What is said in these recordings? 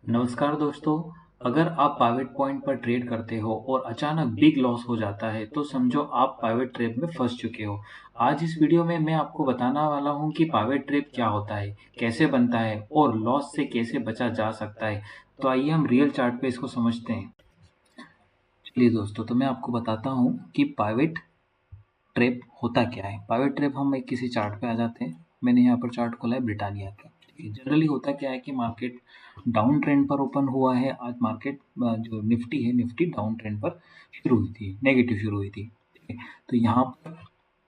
नमस्कार दोस्तों। अगर आप पाइवट पॉइंट पर ट्रेड करते हो और अचानक बिग लॉस हो जाता है तो समझो आप पाइवट ट्रैप में फंस चुके हो। आज इस वीडियो में मैं आपको बताने वाला हूं कि पाइवट ट्रैप क्या होता है, कैसे बनता है और लॉस से कैसे बचा जा सकता है। तो आइए हम रियल चार्ट पे इसको समझते हैं। चलिए दोस्तों, तो मैं आपको बताता हूँ कि पाइवट ट्रैप होता क्या है। पाइवट ट्रैप, हम एक किसी चार्ट पे आ जाते हैं। मैंने यहाँ पर चार्ट खोला है ब्रिटानिया का। जनरली होता क्या है कि मार्केट डाउन ट्रेंड पर ओपन हुआ है। आज मार्केट जो निफ्टी है, निफ्टी डाउन ट्रेंड पर शुरू हुई थी, नेगेटिव शुरू हुई थी। ठीक है, तो यहाँ पर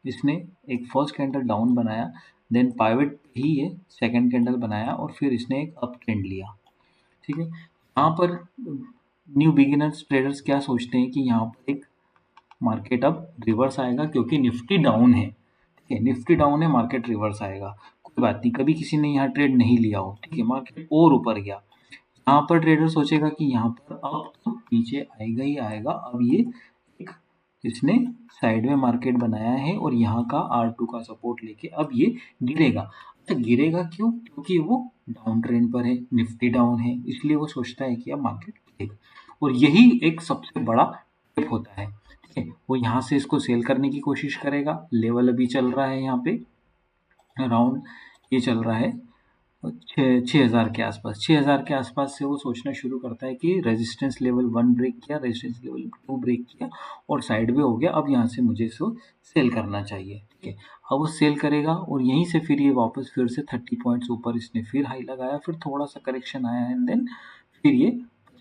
इसने एक फर्स्ट कैंडल डाउन बनाया, देन पाइवट ही ये सेकंड कैंडल बनाया और फिर इसने एक अप ट्रेंड लिया। ठीक है, यहाँ पर न्यू बिगिनर्स ट्रेडर्स क्या सोचते हैं कि यहाँ पर एक मार्केट अब रिवर्स आएगा क्योंकि निफ्टी डाउन है। ठीक है, निफ्टी डाउन है, मार्केट रिवर्स आएगा। कोई बात नहीं, कभी किसी ने यहाँ ट्रेड नहीं लिया हो, ठीक है, मार्केट और ऊपर गया, यहाँ पर ट्रेडर सोचेगा कि यहाँ पर अब तो नीचे आएगा ही आएगा। अब ये एक इसने साइड में मार्केट बनाया है और यहाँ का R2 का सपोर्ट लेके अब ये गिरेगा। अच्छा, गिरेगा क्यों? क्योंकि वो डाउन ट्रेंड पर है, निफ्टी डाउन है, इसलिए वो सोचता है कि अब मार्केट गिरेगा। और यही एक सबसे बड़ा टिप होता है। ठीक है, वो यहाँ से इसको सेल करने की कोशिश करेगा। लेवल अभी चल रहा है यहाँ पे अराउंड, ये चल रहा है 6,000 के आसपास। 6,000 के आसपास से वो सोचना शुरू करता है कि रेजिस्टेंस लेवल 1 ब्रेक किया, रेजिस्टेंस लेवल 2 ब्रेक किया और साइडवे हो गया। अब यहाँ से मुझे इसको सेल करना चाहिए। ठीक है, अब वो सेल करेगा और यहीं से फिर ये वापस फिर से 30 पॉइंट्स ऊपर इसने फिर हाई लगाया, फिर थोड़ा सा करेक्शन आया एंड देन फिर ये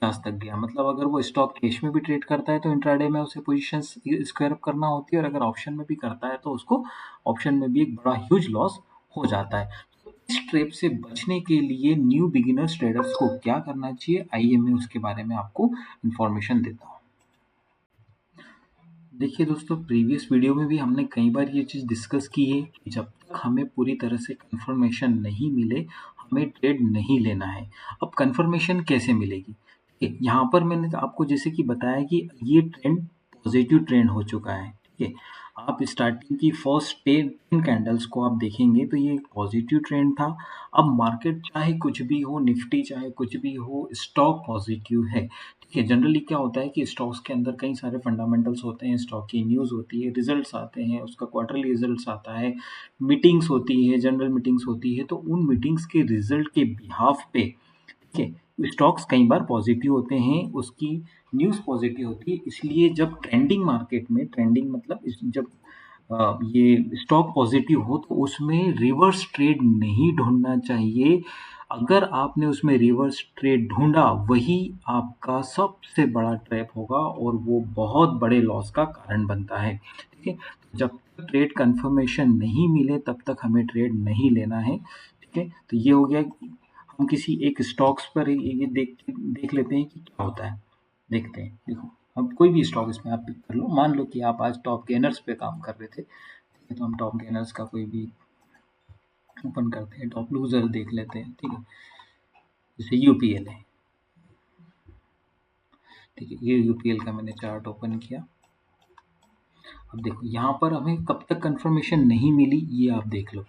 50 तक गया। मतलब अगर वो स्टॉक कैश में भी ट्रेड करता है तो इंट्राडे में उसे पोजीशन स्क्वायर अप करना होती है, और अगर ऑप्शन में भी करता है तो उसको ऑप्शन में भी एक बड़ा ह्यूज लॉस हो जाता है। तो इस ट्रैप से बचने के लिए न्यू बिगिनर्स ट्रेडर्स को क्या करना चाहिए, आइए मैं उसके बारे में आपको इन्फॉर्मेशन देता हूँ। देखिए दोस्तों, प्रीवियस वीडियो में भी हमने कई बार ये चीज़ डिस्कस की है कि जब तक हमें पूरी तरह से कंफर्मेशन नहीं मिले, हमें ट्रेड नहीं लेना है। अब कंफर्मेशन कैसे मिलेगी? ठीक है, यहाँ पर मैंने तो आपको जैसे कि बताया कि ये ट्रेंड पॉजिटिव ट्रेंड हो चुका है। ठीक है, आप स्टार्टिंग की फर्स्ट 10 कैंडल्स को आप देखेंगे तो ये एक पॉजिटिव ट्रेंड था। अब मार्केट चाहे कुछ भी हो, निफ्टी चाहे कुछ भी हो, स्टॉक पॉजिटिव है। ठीक है, जनरली क्या होता है कि स्टॉक्स के अंदर कई सारे फंडामेंटल्स होते हैं, स्टॉक की न्यूज़ होती है, रिजल्ट्स आते हैं, उसका क्वार्टरली रिजल्ट्स आता है, मीटिंग्स होती है, जनरल मीटिंग्स होती है। तो उन मीटिंग्स के रिजल्ट के बिहाफ पे, ठीक है, स्टॉक्स कई बार पॉजिटिव होते हैं, उसकी न्यूज़ पॉजिटिव होती है। इसलिए जब ट्रेंडिंग मार्केट में, ट्रेंडिंग मतलब जब ये स्टॉक पॉजिटिव हो तो उसमें रिवर्स ट्रेड नहीं ढूंढना चाहिए। अगर आपने उसमें रिवर्स ट्रेड ढूंढा, वही आपका सबसे बड़ा ट्रैप होगा और वो बहुत बड़े लॉस का कारण बनता है। ठीक है, तो जब तक ट्रेड कंफर्मेशन नहीं मिले तब तक हमें ट्रेड नहीं लेना है। ठीक है, तो ये हो गया। हम किसी एक स्टॉक्स पर ये देख लेते हैं कि क्या होता है। देखते हैं, देखो, अब कोई भी स्टॉक इसमें आप पिक कर लो। मान लो कि आप आज टॉप गेनर्स पे काम कर रहे थे, ठीक है, तो हम टॉप गेनर्स का कोई भी ओपन करते हैं, टॉप लूजर देख लेते हैं। ठीक है, जैसे यूपीएल है। ठीक है, ये यूपीएल का मैंने चार्ट ओपन किया। अब देखो, यहाँ पर हमें कब तक कंफर्मेशन नहीं मिली, ये आप देख लो।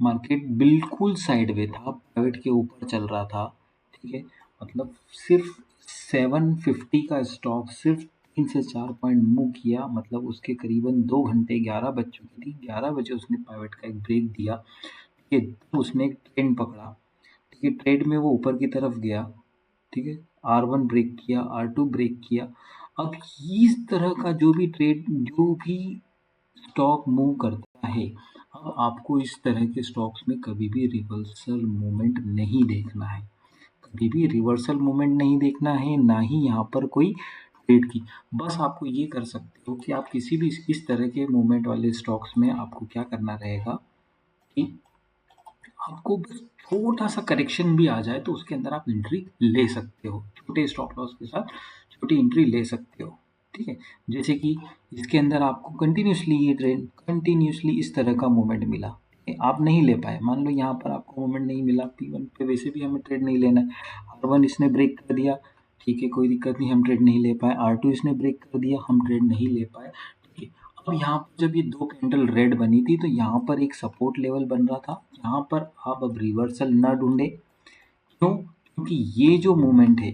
मार्केट बिल्कुल साइडवे था, प्राइवेट के ऊपर चल रहा था। ठीक है, मतलब सिर्फ 750 का स्टॉक सिर्फ 3 से 4 पॉइंट मूव किया, मतलब उसके करीबन 2 घंटे, 11 बज चुकी थी, 11 बजे उसने प्राइवेट का एक ब्रेक दिया। ठीक है, तो उसने एक ट्रेंड पकड़ा। ठीक है, ट्रेड में वो ऊपर की तरफ गया। ठीक है, R1 ब्रेक किया, R2 ब्रेक किया। अब इस तरह का जो भी ट्रेड, जो भी स्टॉक मूव करता है, अब आपको इस तरह के स्टॉक्स में कभी भी रिवर्सल मूवमेंट नहीं देखना है। कभी भी रिवर्सल मूवमेंट नहीं देखना है, ना ही यहाँ पर कोई ट्रेड की। बस आपको ये कर सकते हो कि आप किसी भी इस तरह के मूवमेंट वाले स्टॉक्स में आपको क्या करना रहेगा कि आपको बस छोटा सा करेक्शन भी आ जाए तो उसके अंदर आप एंट्री ले सकते हो, छोटे स्टॉप लॉस के साथ छोटी एंट्री ले सकते हो। ठीक है, जैसे कि इसके अंदर आपको कंटिन्यूसली ये ट्रेंड, कंटिन्यूसली इस तरह का मूवमेंट मिला, ठीक है, आप नहीं ले पाए। मान लो यहाँ पर आपको मूवमेंट नहीं मिला, P1 पे वैसे भी हमें ट्रेड नहीं लेना है, R1 इसने ब्रेक कर दिया, ठीक है, कोई दिक्कत नहीं, हम ट्रेड नहीं ले पाए। R2 इसने ब्रेक कर दिया, हम ट्रेड नहीं ले पाए। ठीक है, अब यहाँ पर जब ये 2 कैंडल रेड बनी थी तो यहाँ पर एक सपोर्ट लेवल बन रहा था। यहाँ पर आप अब रिवर्सल ना ढूँढें। क्यों? क्योंकि ये जो मूवमेंट है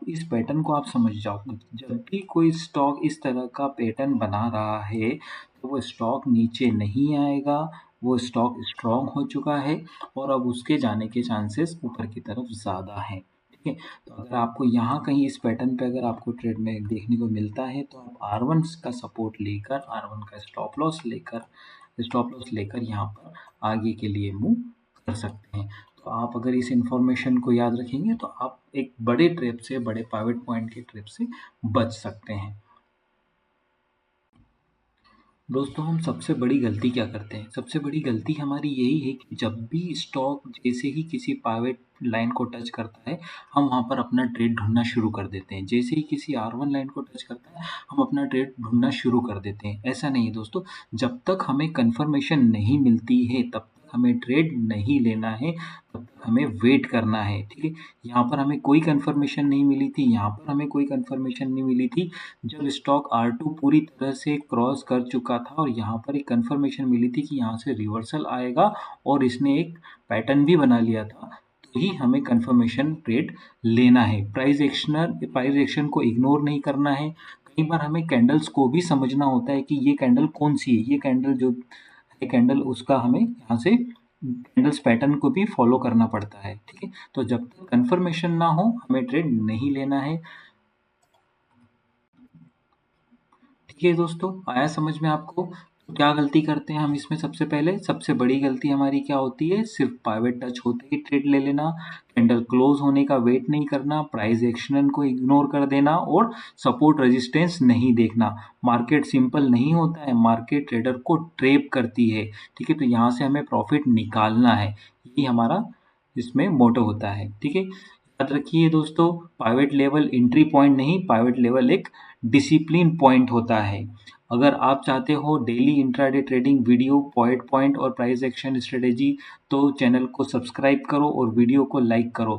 इस पैटर्न को आप समझ जाओ। जब भी कोई स्टॉक इस तरह का पैटर्न बना रहा है तो वो स्टॉक नीचे नहीं आएगा, वो स्टॉक स्ट्रॉन्ग हो चुका है और अब उसके जाने के चांसेस ऊपर की तरफ ज़्यादा हैं। ठीक है? तो अगर आपको यहाँ कहीं इस पैटर्न पे अगर आपको ट्रेड में देखने को मिलता है तो आप R1 का सपोर्ट लेकर, R1 का स्टॉप लॉस लेकर यहाँ पर आगे के लिए मूव कर सकते हैं। तो आप अगर इस इन्फॉर्मेशन को याद रखेंगे तो आप एक बड़े ट्रैप से, बड़े पाइवट पॉइंट के ट्रैप से बच सकते हैं। दोस्तों हम सबसे बड़ी गलती क्या करते हैं? सबसे बड़ी गलती हमारी यही है कि जब भी स्टॉक जैसे ही किसी पाइवट लाइन को टच करता है, हम वहाँ पर अपना ट्रेड ढूँढना शुरू कर देते हैं। जैसे ही किसी R1 लाइन को टच करता है, हम अपना ट्रेड ढूँढना शुरू कर देते हैं। ऐसा नहीं है दोस्तों, जब तक हमें कन्फर्मेशन नहीं मिलती है, तब तक हमें ट्रेड नहीं लेना है, तब तक हमें वेट करना है, ठीक है? यहाँ पर हमें कोई कन्फर्मेशन नहीं मिली थी, यहाँ पर हमें कोई कन्फर्मेशन नहीं मिली थी। जब स्टॉक R2 पूरी तरह से क्रॉस कर चुका था और यहाँ पर एक कन्फर्मेशन मिली थी कि यहाँ से रिवर्सल आएगा और इसने एक पैटर्न भी बना लिया था, तो ही हमें कन्फर्मेशन ट्रेड लेना है। प्राइस एक्शन को इग्नोर नहीं करना है। कई बार हमें कैंडल्स को भी समझना होता है कि ये कैंडल कौन सी है, ये कैंडल जो है कैंडल उसका हमें यहाँ से कैंडल्स पैटर्न को भी फॉलो करना पड़ता है, ठीक है? तो जब तक कन्फर्मेशन ना हो हमें ट्रेड नहीं लेना है। ठीक है दोस्तों, आया समझ में आपको? तो क्या गलती करते हैं हम इसमें सबसे बड़ी गलती हमारी क्या होती है? सिर्फ पाइवट टच होते ही ट्रेड ले लेना, कैंडल क्लोज होने का वेट नहीं करना, प्राइस एक्शन को इग्नोर कर देना और सपोर्ट रेजिस्टेंस नहीं देखना। मार्केट सिंपल नहीं होता है, मार्केट ट्रेडर को ट्रैप करती है, ठीक है? तो यहाँ से हमें प्रॉफिट निकालना है, यही हमारा इसमें मोटो होता है, ठीक है? याद रखिए दोस्तों, पाइवट लेवल एंट्री पॉइंट नहीं, पाइवट लेवल एक डिसिप्लिन पॉइंट होता है। अगर आप चाहते हो daily intraday trading video, point और प्राइस एक्शन स्ट्रेटेजी, तो चैनल को सब्सक्राइब करो और वीडियो को लाइक करो।